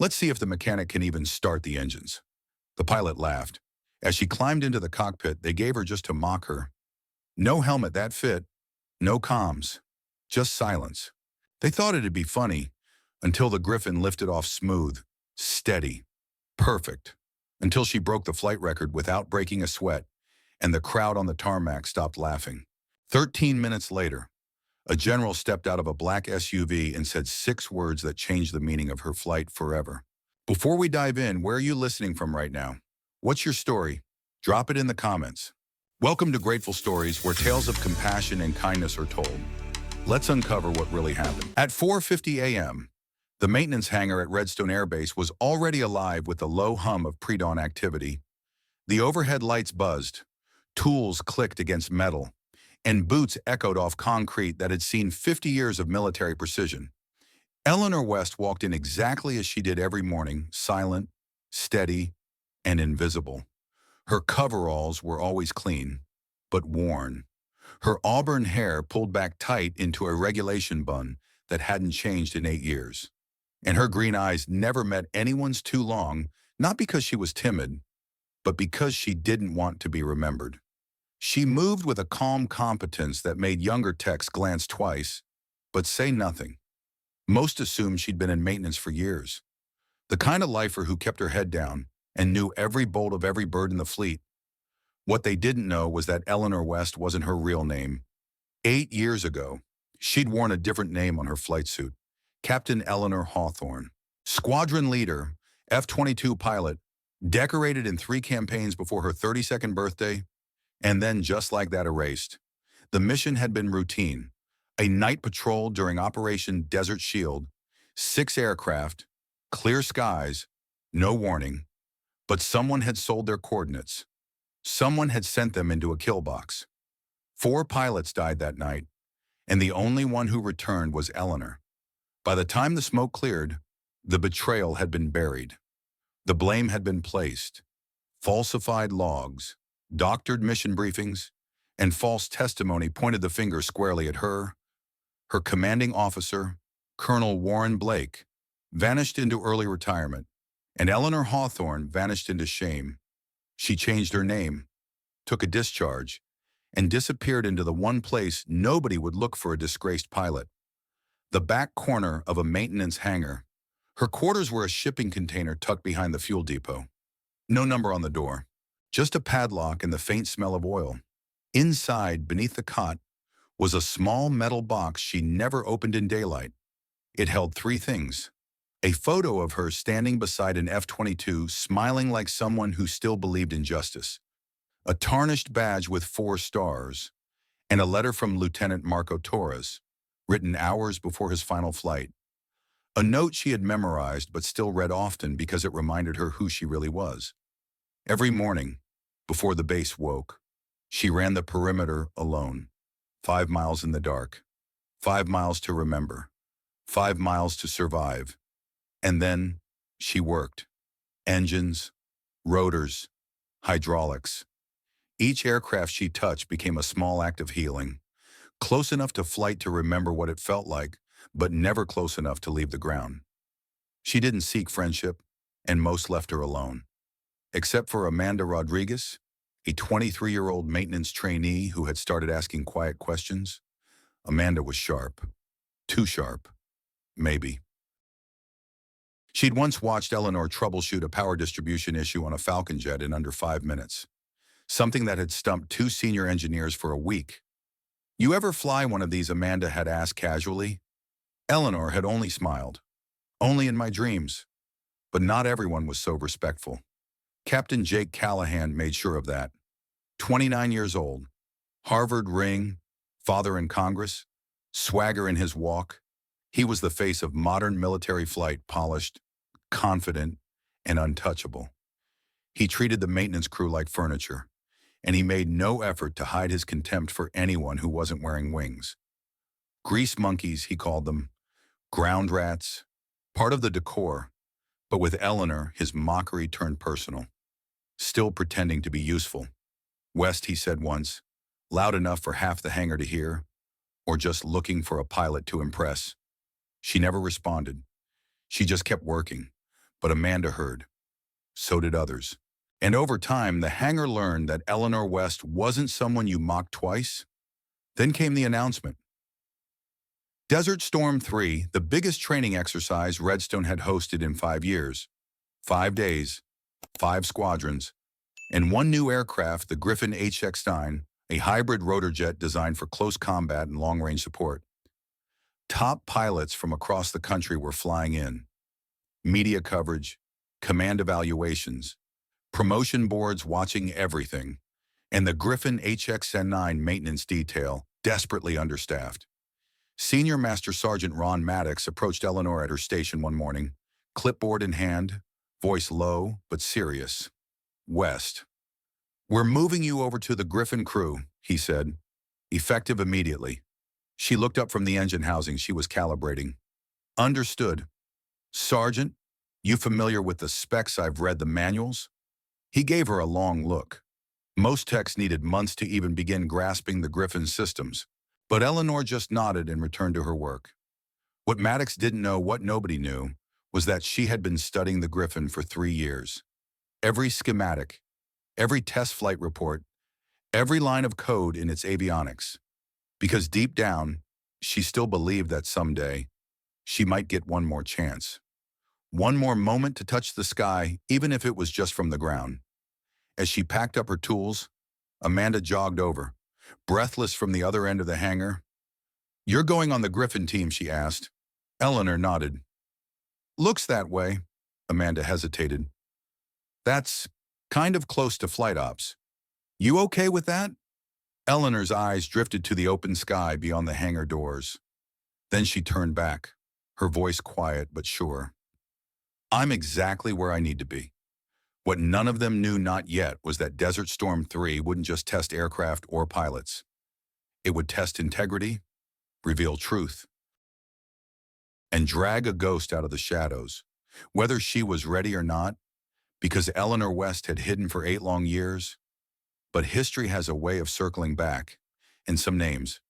Let's see if the mechanic can even start the engines. The pilot laughed. As she climbed into the cockpit, they gave her just to mock her. No helmet that fit, no comms, just silence. They thought it'd be funny until the Griffin lifted off smooth, steady, perfect, until she broke the flight record without breaking a sweat, and the crowd on the tarmac stopped laughing. 13 minutes later, a general stepped out of a black SUV and said 6 words that changed the meaning of her flight forever. Before we dive in, where are you listening from right now? What's your story? Drop it in the comments. Welcome to Grateful Stories, where tales of compassion and kindness are told. Let's uncover what really happened. At 4:50 a.m., the maintenance hangar at Redstone Air Base was already alive with the low hum of pre-dawn activity. The overhead lights buzzed, tools clicked against metal, and boots echoed off concrete that had seen 50 years of military precision. Eleanor West walked in exactly as she did every morning, silent, steady, and invisible. Her coveralls were always clean, but worn. Her auburn hair pulled back tight into a regulation bun that hadn't changed in 8 years. And her green eyes never met anyone's too long, not because she was timid, but because she didn't want to be remembered. She moved with a calm competence that made younger techs glance twice, but say nothing. Most assumed she'd been in maintenance for years. The kind of lifer who kept her head down and knew every bolt of every bird in the fleet. What they didn't know was that Eleanor West wasn't her real name. 8 years ago, she'd worn a different name on her flight suit. Captain Eleanor Hawthorne. Squadron leader, F-22 pilot, decorated in 3 campaigns before her 32nd birthday, and then just like that erased. The mission had been routine. A night patrol during Operation Desert Shield, 6 aircraft, clear skies, no warning. But someone had sold their coordinates. Someone had sent them into a kill box. 4 pilots died that night, and the only one who returned was Eleanor. By the time the smoke cleared, the betrayal had been buried. The blame had been placed. Falsified logs, doctored mission briefings, and false testimony pointed the finger squarely at her. Her commanding officer, Colonel Warren Blake, vanished into early retirement, and Eleanor Hawthorne vanished into shame. She changed her name, took a discharge, and disappeared into the one place nobody would look for a disgraced pilot: the back corner of a maintenance hangar. Her quarters were a shipping container tucked behind the fuel depot. No number on the door, just a padlock and the faint smell of oil. Inside, beneath the cot, was a small metal box she never opened in daylight. It held 3 things: a photo of her standing beside an F-22, smiling like someone who still believed in justice, a tarnished badge with 4 stars, and a letter from Lieutenant Marco Torres, written hours before his final flight. A note she had memorized but still read often because it reminded her who she really was. Every morning, before the base woke, she ran the perimeter alone. 5 miles in the dark, 5 miles to remember, 5 miles to survive. And then she worked. Engines, rotors, hydraulics. Each aircraft she touched became a small act of healing, close enough to flight to remember what it felt like, but never close enough to leave the ground. She didn't seek friendship, and most left her alone. Except for Amanda Rodriguez, a 23-year-old maintenance trainee who had started asking quiet questions. Amanda was sharp. Too sharp. Maybe. She'd once watched Eleanor troubleshoot a power distribution issue on a Falcon jet in under 5 minutes, something that had stumped 2 senior engineers for a week. "You ever fly one of these?" Amanda had asked casually. Eleanor had only smiled. "Only in my dreams." But not everyone was so respectful. Captain Jake Callahan made sure of that. 29 years old, Harvard ring, father in Congress, swagger in his walk. He was the face of modern military flight, polished, confident, and untouchable. He treated the maintenance crew like furniture, and he made no effort to hide his contempt for anyone who wasn't wearing wings. Grease monkeys, he called them, ground rats, part of the decor, but with Eleanor, his mockery turned personal. Still pretending to be useful. "West," he said once, loud enough for half the hangar to hear, or just looking for a pilot to impress. She never responded. She just kept working, But Amanda heard. So did others. And over time, the hangar learned that Eleanor West wasn't someone you mocked twice. Then came the announcement. Desert Storm 3, the biggest training exercise Redstone had hosted in 5 years. 5 days, 5 squadrons, and one new aircraft, the Griffin HX-9, a hybrid rotor jet designed for close combat and long-range support. Top pilots from across the country were flying in. Media coverage, command evaluations, promotion boards watching everything, and the Griffin HX-9 maintenance detail, desperately understaffed. Senior Master Sergeant Ron Maddox approached Eleanor at her station one morning, clipboard in hand, voice low but serious. "West, we're moving you over to the Griffin crew," he said, effective immediately. She looked up from the engine housing she was calibrating. "Understood. Sergeant, you familiar with the specs? I've read the manuals?" He gave her a long look. Most techs needed months to even begin grasping the Griffin systems, but Eleanor just nodded and returned to her work. What Maddox didn't know, what nobody knew, was that she had been studying the Griffin for 3 years. Every schematic, every test flight report, every line of code in its avionics. Because deep down, she still believed that someday, she might get one more chance. One more moment to touch the sky, even if it was just from the ground. As she packed up her tools, Amanda jogged over, breathless from the other end of the hangar. "You're going on the Griffin team?" she asked. Eleanor nodded. "Looks that way." Amanda hesitated. "That's kind of close to flight ops. You okay with that?" Eleanor's eyes drifted to the open sky beyond the hangar doors. Then she turned back, her voice quiet but sure. "I'm exactly where I need to be." What none of them knew not yet was that Desert Storm 3 wouldn't just test aircraft or pilots. It would test integrity, reveal truth, and drag a ghost out of the shadows, whether she was ready or not, because Eleanor West had hidden for 8 long years. But history has a way of circling back, and some names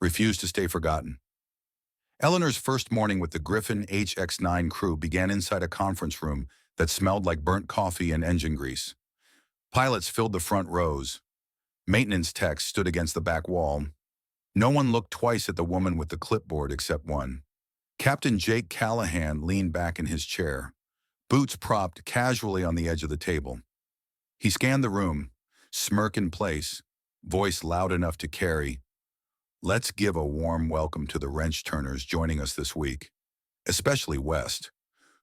refuse to stay forgotten. Eleanor's first morning with the Griffin HX-9 crew began inside a conference room that smelled like burnt coffee and engine grease. Pilots filled the front rows. Maintenance techs stood against the back wall. No one looked twice at the woman with the clipboard except one. Captain Jake Callahan leaned back in his chair, boots propped casually on the edge of the table. He scanned the room, smirk in place, voice loud enough to carry. "Let's give a warm welcome to the wrench turners joining us this week, especially West,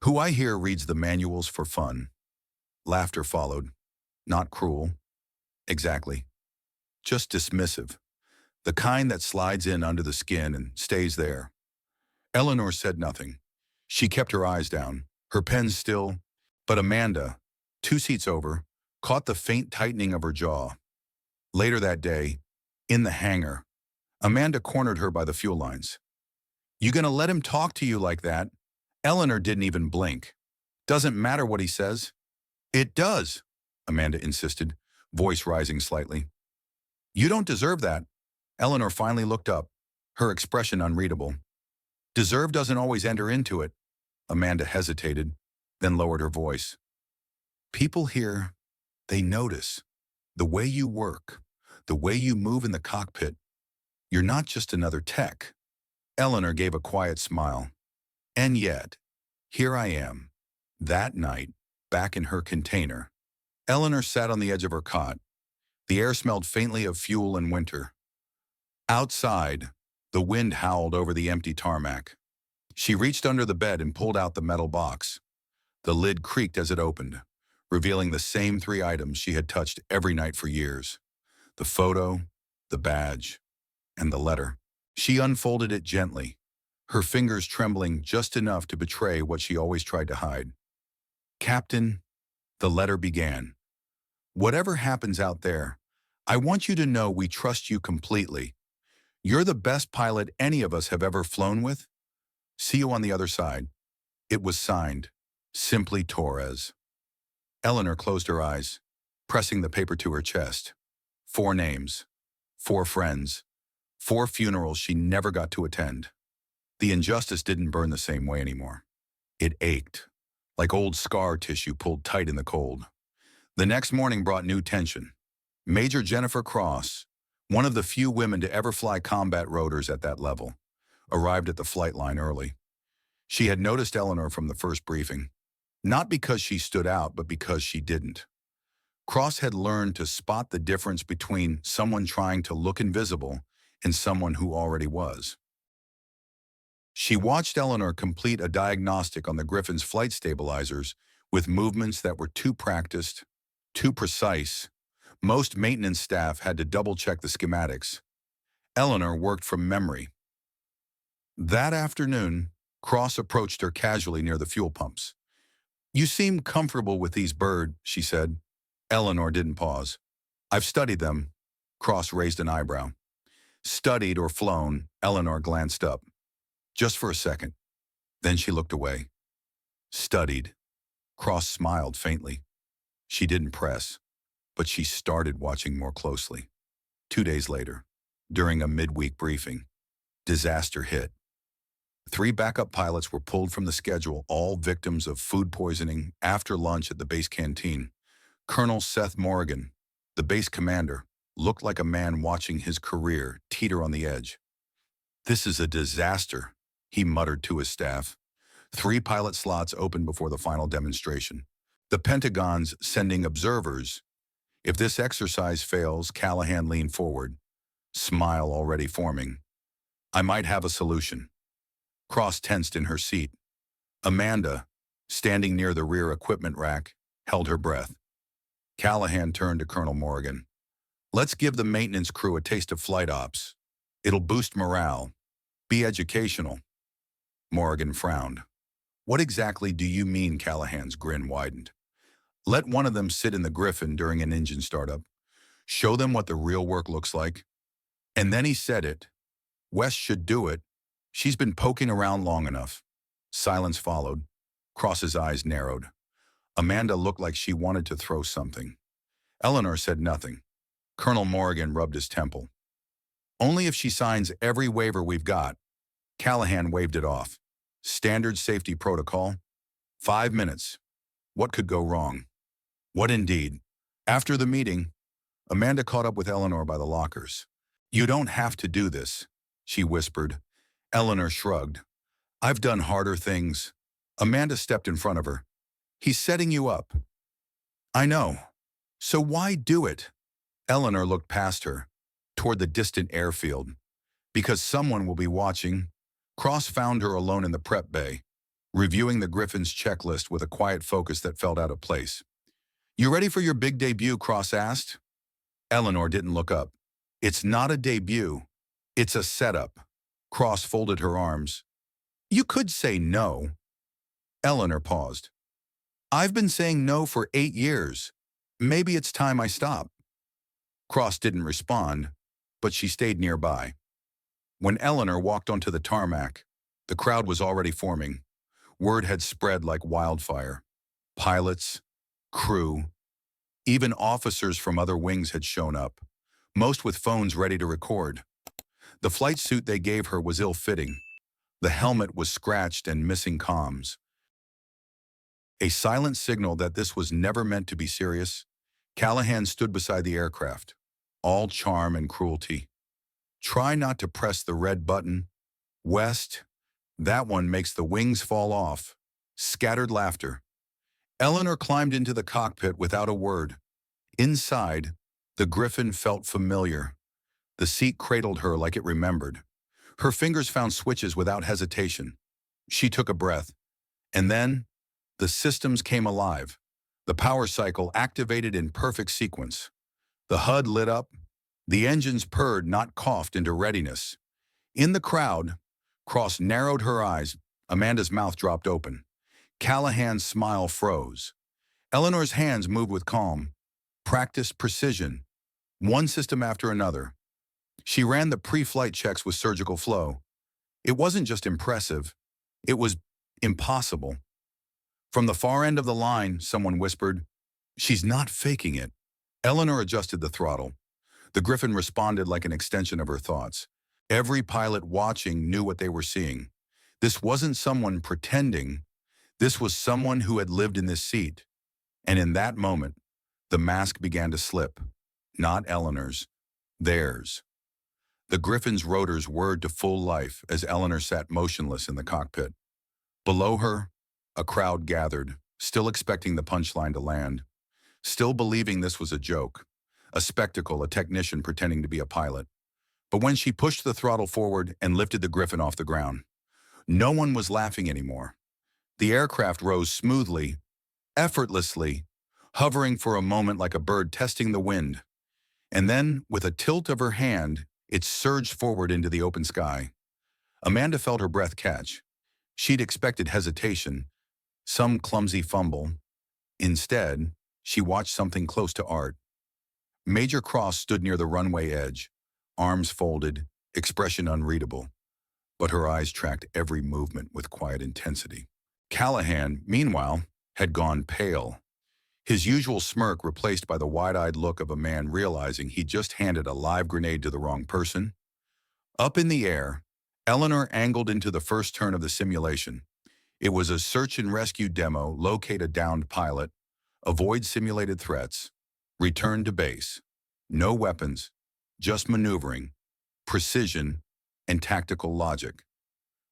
who I hear reads the manuals for fun." Laughter followed. Not cruel. Exactly. Just dismissive. The kind that slides in under the skin and stays there. Eleanor said nothing. She kept her eyes down, her pen still, but Amanda, 2 seats over, caught the faint tightening of her jaw. Later that day, in the hangar, Amanda cornered her by the fuel lines. "You gonna let him talk to you like that?" Eleanor didn't even blink. "Doesn't matter what he says." "It does," Amanda insisted, voice rising slightly. "You don't deserve that." Eleanor finally looked up, her expression unreadable. "Deserve doesn't always enter into it." Amanda hesitated, then lowered her voice. "People here, they notice. The way you work, the way you move in the cockpit. You're not just another tech." Eleanor gave a quiet smile. And yet, here I am, that night, back in her container. Eleanor sat on the edge of her cot. The air smelled faintly of fuel and winter. Outside, the wind howled over the empty tarmac. She reached under the bed and pulled out the metal box. The lid creaked as it opened, revealing the same 3 items she had touched every night for years. The photo, the badge, and the letter. She unfolded it gently, her fingers trembling just enough to betray what she always tried to hide. "Captain," the letter began, "whatever happens out there, I want you to know we trust you completely. You're the best pilot any of us have ever flown with. See you on the other side." It was signed, simply Torres. Eleanor closed her eyes, pressing the paper to her chest. 4 names, 4 friends, 4 funerals she never got to attend. The injustice didn't burn the same way anymore. It ached, like old scar tissue pulled tight in the cold. The next morning brought new tension. Major Jennifer Cross, one of the few women to ever fly combat rotors at that level, arrived at the flight line early. She had noticed Eleanor from the first briefing, not because she stood out, but because she didn't. Cross had learned to spot the difference between someone trying to look invisible and someone who already was. She watched Eleanor complete a diagnostic on the Griffin's flight stabilizers with movements that were too practiced, too precise. Most maintenance staff had to double-check the schematics. Eleanor worked from memory. That afternoon, Cross approached her casually near the fuel pumps. "You seem comfortable with these, Bird," she said. Eleanor didn't pause. "I've studied them." Cross raised an eyebrow. "Studied or flown?" Eleanor glanced up. Just for a second. Then she looked away. "Studied." Cross smiled faintly. She didn't press, but she started watching more closely. 2 days later, during a midweek briefing, disaster hit. 3 backup pilots were pulled from the schedule, all victims of food poisoning after lunch at the base canteen. Colonel Seth Morgan, the base commander, looked like a man watching his career teeter on the edge. "This is a disaster," he muttered to his staff. 3 pilot slots opened before the final demonstration. The Pentagon's sending observers. If this exercise fails, Callahan leaned forward, smile already forming. "I might have a solution." Cross tensed in her seat. Amanda, standing near the rear equipment rack, held her breath. Callahan turned to Colonel Morgan. "Let's give the maintenance crew a taste of flight ops. It'll boost morale. Be educational." Morgan frowned. "What exactly do you mean?" Callahan's grin widened. "Let one of them sit in the Griffin during an engine startup. Show them what the real work looks like." And then he said it. "Wes should do it. She's been poking around long enough." Silence followed. Cross's eyes narrowed. Amanda looked like she wanted to throw something. Eleanor said nothing. Colonel Morgan rubbed his temple. "Only if she signs every waiver we've got." Callahan waved it off. "Standard safety protocol. 5 minutes. What could go wrong?" What indeed? After the meeting, Amanda caught up with Eleanor by the lockers. "You don't have to do this," she whispered. Eleanor shrugged. "I've done harder things." Amanda stepped in front of her. "He's setting you up." "I know. So why do it?" Eleanor looked past her, toward the distant airfield. "Because someone will be watching." Cross found her alone in the prep bay, reviewing the Griffin's checklist with a quiet focus that felt out of place. "You ready for your big debut?" Cross asked. Eleanor didn't look up. "It's not a debut. It's a setup." Cross folded her arms. "You could say no." Eleanor paused. "I've been saying no for 8 years. Maybe it's time I stop." Cross didn't respond, but she stayed nearby. When Eleanor walked onto the tarmac, the crowd was already forming. Word had spread like wildfire. Pilots, crew, even officers from other wings had shown up, most with phones ready to record. The flight suit they gave her was ill-fitting. The helmet was scratched and missing comms. A silent signal that this was never meant to be serious. Callahan stood beside the aircraft, all charm and cruelty. "Try not to press the red button. West, that one makes the wings fall off." Scattered laughter. Eleanor climbed into the cockpit without a word. Inside, the Griffin felt familiar. The seat cradled her like it remembered. Her fingers found switches without hesitation. She took a breath. And then, the systems came alive. The power cycle activated in perfect sequence. The HUD lit up. The engines purred, not coughed, into readiness. In the crowd, Cross narrowed her eyes. Amanda's mouth dropped open. Callahan's smile froze. Eleanor's hands moved with calm. Practiced precision. One system after another. She ran the pre-flight checks with surgical flow. It wasn't just impressive. It was impossible. From the far end of the line, someone whispered, "She's not faking it." Eleanor adjusted the throttle. The Griffin responded like an extension of her thoughts. Every pilot watching knew what they were seeing. This wasn't someone pretending. This was someone who had lived in this seat, and in that moment, the mask began to slip. Not Eleanor's, theirs. The Griffin's rotors whirred to full life as Eleanor sat motionless in the cockpit. Below her, a crowd gathered, still expecting the punchline to land, still believing this was a joke, a spectacle, a technician pretending to be a pilot. But when she pushed the throttle forward and lifted the Griffin off the ground, no one was laughing anymore. The aircraft rose smoothly, effortlessly, hovering for a moment like a bird testing the wind. And then, with a tilt of her hand, it surged forward into the open sky. Amanda felt her breath catch. She'd expected hesitation, some clumsy fumble. Instead, she watched something close to art. Major Cross stood near the runway edge, arms folded, expression unreadable. But her eyes tracked every movement with quiet intensity. Callahan, meanwhile, had gone pale. His usual smirk replaced by the wide-eyed look of a man realizing he just handed a live grenade to the wrong person. Up in the air, Eleanor angled into the first turn of the simulation. It was a search and rescue demo: locate a downed pilot, avoid simulated threats, return to base. No weapons, just maneuvering, precision, and tactical logic.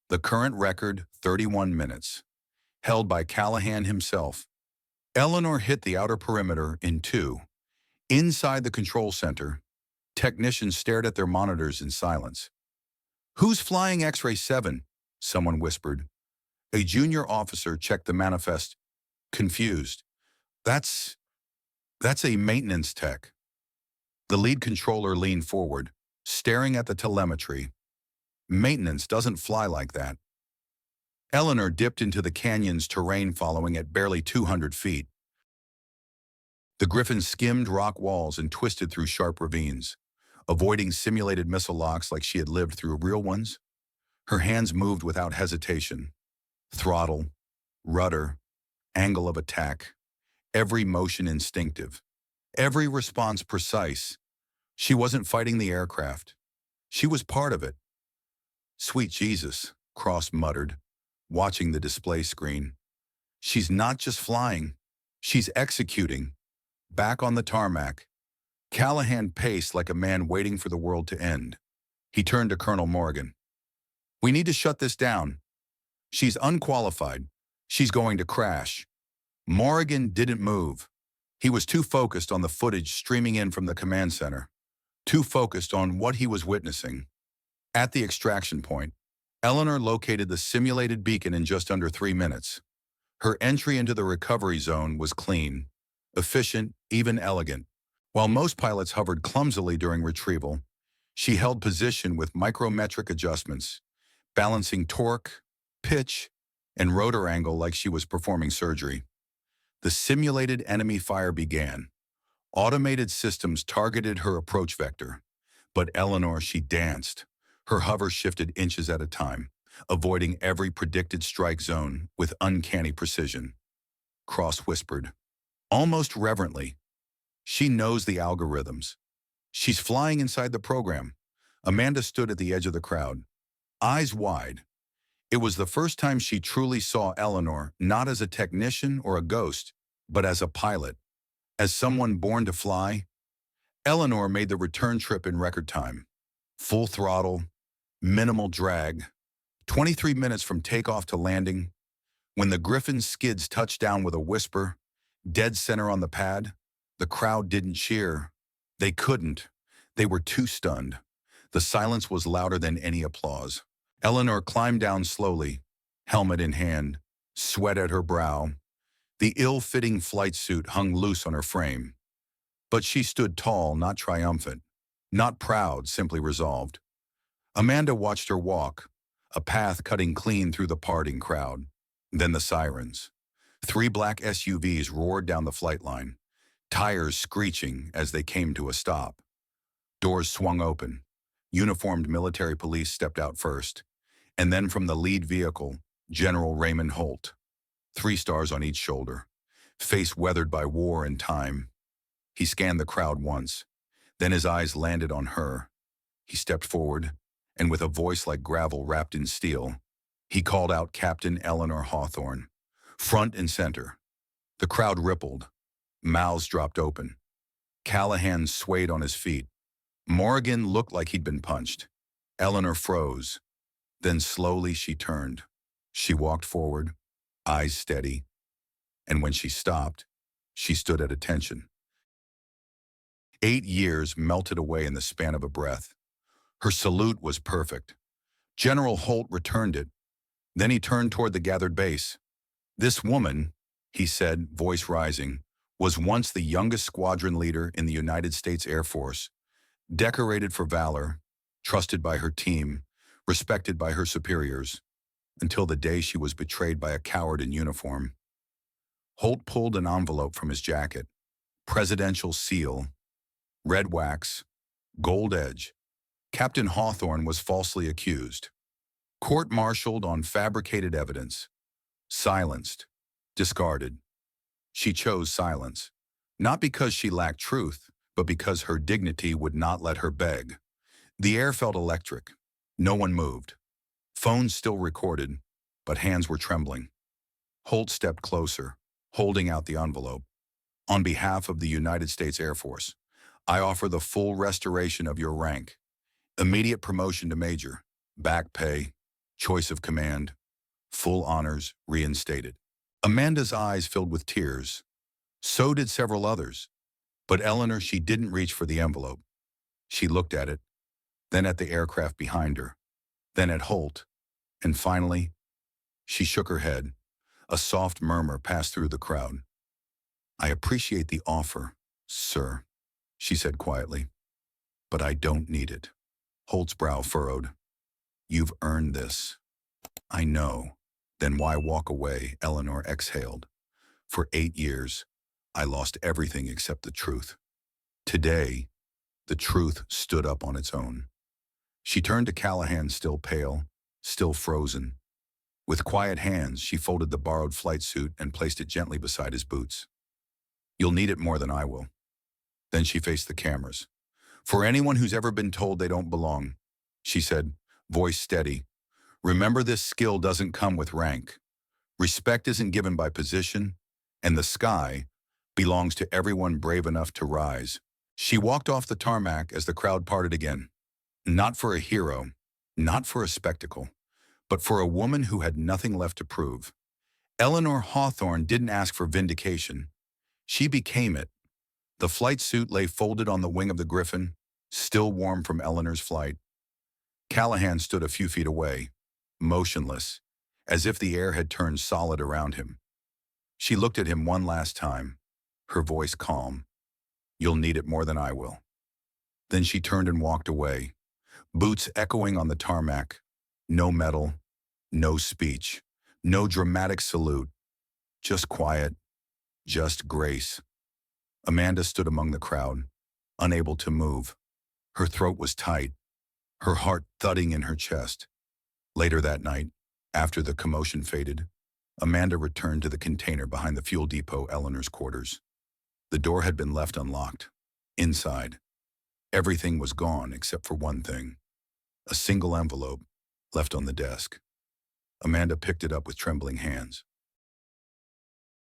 The current record, 31 minutes, held by Callahan himself. Eleanor hit the outer perimeter in 2. Inside the control center, technicians stared at their monitors in silence. "Who's flying X-ray 7? Someone whispered. A junior officer checked the manifest, confused. That's a maintenance tech." The lead controller leaned forward, staring at the telemetry. "Maintenance doesn't fly like that." Eleanor dipped into the canyon's terrain following at barely 200 feet. The Griffin skimmed rock walls and twisted through sharp ravines, avoiding simulated missile locks like she had lived through real ones. Her hands moved without hesitation. Throttle, rudder, angle of attack, every motion instinctive, every response precise. She wasn't fighting the aircraft. She was part of it. "Sweet Jesus," Cross muttered, watching the display screen. "She's not just flying, she's executing." Back on the tarmac, Callahan paced like a man waiting for the world to end. He turned to Colonel Morgan. "We need to shut this down. She's unqualified. She's going to crash." Morgan didn't move. He was too focused on the footage streaming in from the command center, too focused on what he was witnessing. At the extraction point, Eleanor located the simulated beacon in just under 3 minutes. Her entry into the recovery zone was clean, efficient, even elegant. While most pilots hovered clumsily during retrieval, she held position with micrometric adjustments, balancing torque, pitch, and rotor angle like she was performing surgery. The simulated enemy fire began. Automated systems targeted her approach vector. But Eleanor, she danced. Her hover shifted inches at a time, avoiding every predicted strike zone with uncanny precision. Cross whispered, almost reverently, "She knows the algorithms. She's flying inside the program." Amanda stood at the edge of the crowd, eyes wide. It was the first time she truly saw Eleanor not as a technician or a ghost, but as a pilot, as someone born to fly. Eleanor made the return trip in record time. Full throttle, minimal drag, 23 minutes from takeoff to landing. When the Griffin's skids touched down with a whisper, dead center on the pad, the crowd didn't cheer. They couldn't. They were too stunned. The silence was louder than any applause. Eleanor climbed down slowly, helmet in hand, sweat at her brow. The ill-fitting flight suit hung loose on her frame. But she stood tall, not triumphant, not proud, simply resolved. Amanda watched her walk, a path cutting clean through the parting crowd. Then the sirens. 3 black SUVs roared down the flight line, tires screeching as they came to a stop. Doors swung open. Uniformed military police stepped out first, and then from the lead vehicle, General Raymond Holt. 3 stars on each shoulder, face weathered by war and time. He scanned the crowd once, then his eyes landed on her. He stepped forward, and with a voice like gravel wrapped in steel, he called out Captain Eleanor Hawthorne, Front and center. The crowd rippled. Mouths dropped open. Callahan swayed on his feet. Morgan looked like he'd been punched. Eleanor froze. Then slowly she turned. She walked forward, eyes steady. And when she stopped, she stood at attention. 8 years melted away in the span of a breath. Her salute was perfect. General Holt returned it. Then he turned toward the gathered base. This woman, he said, voice rising, was once the youngest squadron leader in the United States Air Force, decorated for valor, trusted by her team, respected by her superiors, until the day she was betrayed by a coward in uniform. Holt pulled an envelope from his jacket. Presidential seal, red wax, gold edge. Captain Hawthorne was falsely accused. Court-martialed on fabricated evidence. Silenced. Discarded. She chose silence. Not because she lacked truth, but because her dignity would not let her beg. The air felt electric. No one moved. Phones still recorded, but hands were trembling. Holt stepped closer, holding out the envelope. On behalf of the United States Air Force, I offer the full restoration of your rank. Immediate promotion to major, back pay, choice of command, full honors reinstated. Amanda's eyes filled with tears. So did several others. But Eleanor, she didn't reach for the envelope. She looked at it, then at the aircraft behind her, then at Holt, and finally, she shook her head. A soft murmur passed through the crowd. I appreciate the offer, sir, she said quietly, but I don't need it. Holt's brow furrowed. You've earned this. I know. Then why walk away? Eleanor exhaled. For 8 years, I lost everything except the truth. Today, the truth stood up on its own. She turned to Callahan, still pale, still frozen. With quiet hands, she folded the borrowed flight suit and placed it gently beside his boots. You'll need it more than I will. Then she faced the cameras. For anyone who's ever been told they don't belong, she said, voice steady, remember this skill doesn't come with rank. Respect isn't given by position, and the sky belongs to everyone brave enough to rise. She walked off the tarmac as the crowd parted again. Not for a hero, not for a spectacle, but for a woman who had nothing left to prove. Eleanor Hawthorne didn't ask for vindication. She became it. The flight suit lay folded on the wing of the Griffin, still warm from Eleanor's flight. Callahan stood a few feet away, motionless, as if the air had turned solid around him. She looked at him one last time, her voice calm. You'll need it more than I will. Then she turned and walked away, boots echoing on the tarmac. No medal, no speech, no dramatic salute, just quiet, just grace. Amanda stood among the crowd, unable to move. Her throat was tight, her heart thudding in her chest. Later that night, after the commotion faded, Amanda returned to the container behind the fuel depot, Eleanor's quarters. The door had been left unlocked. Inside, everything was gone except for one thing, a single envelope left on the desk. Amanda picked it up with trembling hands.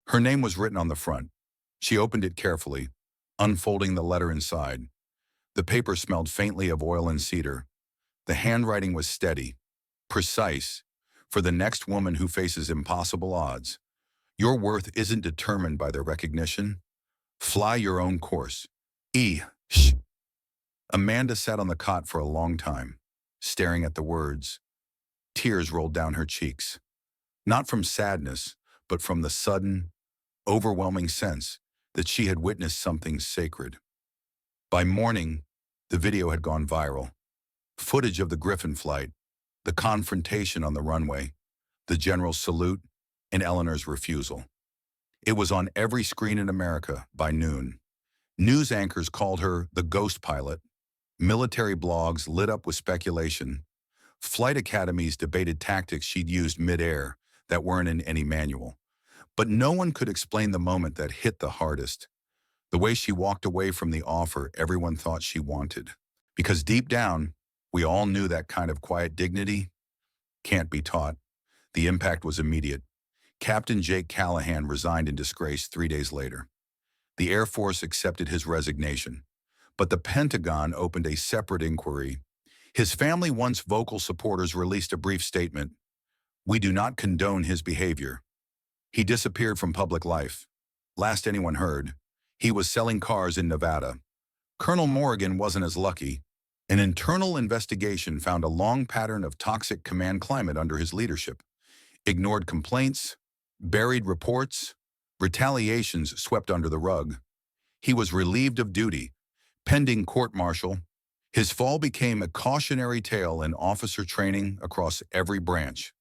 Her name was written on the front. She opened it carefully, unfolding the letter inside. The paper smelled faintly of oil and cedar. The handwriting was steady, precise, for the next woman who faces impossible odds. Your worth isn't determined by their recognition. Fly your own course. Shh. Amanda sat on the cot for a long time, staring at the words. Tears rolled down her cheeks, not from sadness, but from the sudden, overwhelming sense that she had witnessed something sacred. By morning, the video had gone viral. Footage of the Griffin flight, the confrontation on the runway, the general's salute, and Eleanor's refusal. It was on every screen in America by noon. News anchors called her the ghost pilot. Military blogs lit up with speculation. Flight academies debated tactics she'd used mid-air that weren't in any manual. But no one could explain the moment that hit the hardest. The way she walked away from the offer everyone thought she wanted. Because deep down, we all knew that kind of quiet dignity can't be taught. The impact was immediate. Captain Jake Callahan resigned in disgrace 3 days later. The Air Force accepted his resignation, but the Pentagon opened a separate inquiry. His family, once vocal supporters, released a brief statement. "We do not condone his behavior. He disappeared from public life. Last anyone heard, he was selling cars in Nevada." Colonel Morgan wasn't as lucky. An internal investigation found a long pattern of toxic command climate under his leadership. Ignored complaints, buried reports, retaliations swept under the rug. He was relieved of duty, pending court-martial. His fall became a cautionary tale in officer training across every branch.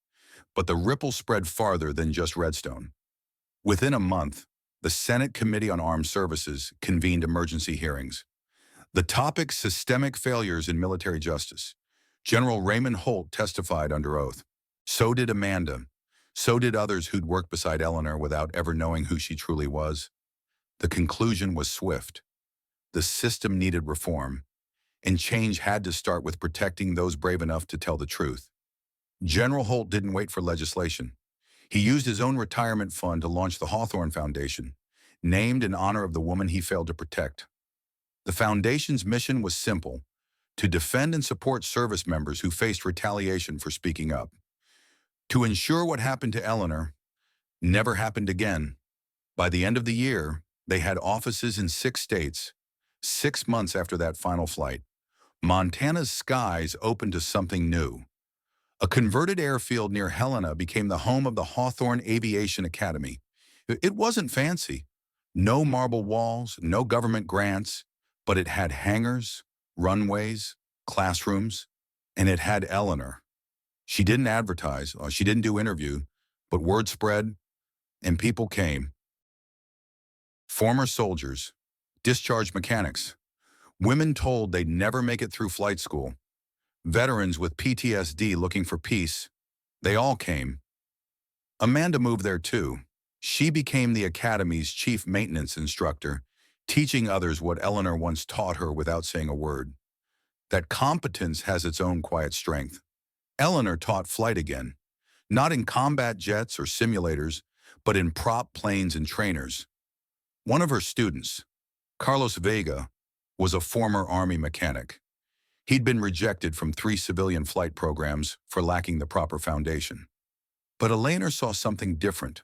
But the ripple spread farther than just Redstone. Within a month, the Senate Committee on Armed Services convened emergency hearings. The topic: systemic failures in military justice. General Raymond Holt testified under oath. So did Amanda. So did others who'd worked beside Eleanor without ever knowing who she truly was. The conclusion was swift. The system needed reform, and change had to start with protecting those brave enough to tell the truth. General Holt didn't wait for legislation. He used his own retirement fund to launch the Hawthorne Foundation, named in honor of the woman he failed to protect. The foundation's mission was simple: to defend and support service members who faced retaliation for speaking up. To ensure what happened to Eleanor never happened again. By the end of the year, they had offices in 6 states. 6 months after that final flight, Montana's skies opened to something new. A converted airfield near Helena became the home of the Hawthorne Aviation Academy. It wasn't fancy. No marble walls, no government grants, but it had hangars, runways, classrooms, and it had Eleanor. She didn't advertise, or she didn't do interview, but word spread, and people came. Former soldiers, discharged mechanics, women told they'd never make it through flight school, veterans with PTSD looking for peace, they all came. Amanda moved there too. She became the Academy's chief maintenance instructor, teaching others what Eleanor once taught her without saying a word. That competence has its own quiet strength. Eleanor taught flight again, not in combat jets or simulators, but in prop planes and trainers. One of her students, Carlos Vega, was a former Army mechanic. He'd been rejected from 3 civilian flight programs for lacking the proper foundation. But Eleanor saw something different.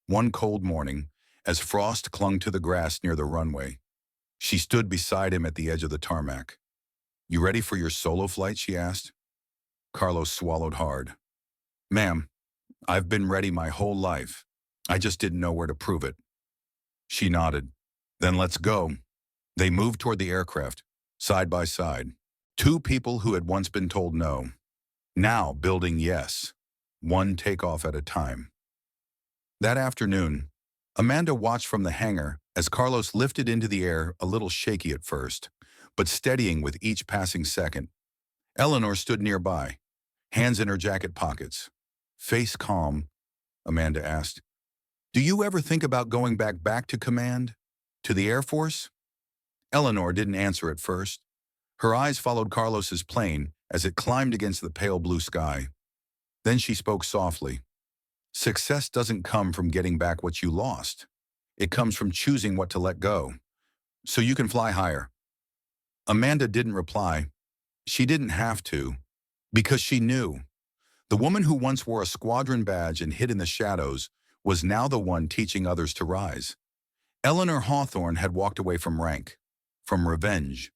One cold morning, as frost clung to the grass near the runway, she stood beside him at the edge of the tarmac. "You ready for your solo flight?" she asked. Carlos swallowed hard. "Ma'am, I've been ready my whole life. I just didn't know where to prove it." She nodded. "Then let's go." They moved toward the aircraft, side by side. 2 people who had once been told no, now building yes, one takeoff at a time. That afternoon, Amanda watched from the hangar as Carlos lifted into the air, a little shaky at first, but steadying with each passing second. Eleanor stood nearby, hands in her jacket pockets. Face calm, Amanda asked, "Do you ever think about going back to command? To the Air Force?" Eleanor didn't answer at first. Her eyes followed Carlos's plane as it climbed against the pale blue sky. Then she spoke softly. "Success doesn't come from getting back what you lost. It comes from choosing what to let go, so you can fly higher." Amanda didn't reply. She didn't have to, because she knew. The woman who once wore a squadron badge and hid in the shadows was now the one teaching others to rise. Eleanor Hawthorne had walked away from rank, from revenge,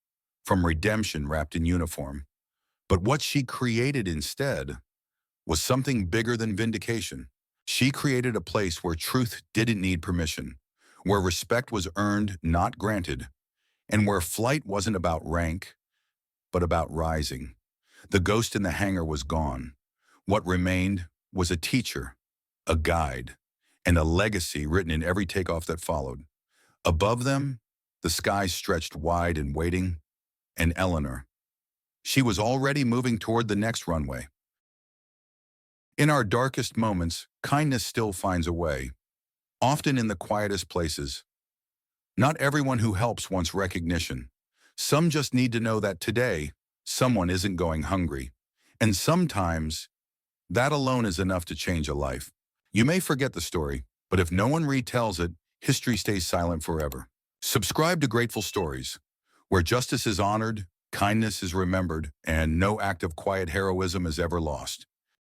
from redemption wrapped in uniform. But what she created instead was something bigger than vindication. She created a place where truth didn't need permission, where respect was earned, not granted, and where flight wasn't about rank, but about rising. The ghost in the hangar was gone. What remained was a teacher, a guide, and a legacy written in every takeoff that followed. Above them, the sky stretched wide and waiting, and Eleanor. She was already moving toward the next runway. In our darkest moments, kindness still finds a way, often in the quietest places. Not everyone who helps wants recognition. Some just need to know that today, someone isn't going hungry. And sometimes, that alone is enough to change a life. You may forget the story, but if no one retells it, history stays silent forever. Subscribe to Grateful Stories, where justice is honored, kindness is remembered, and no act of quiet heroism is ever lost.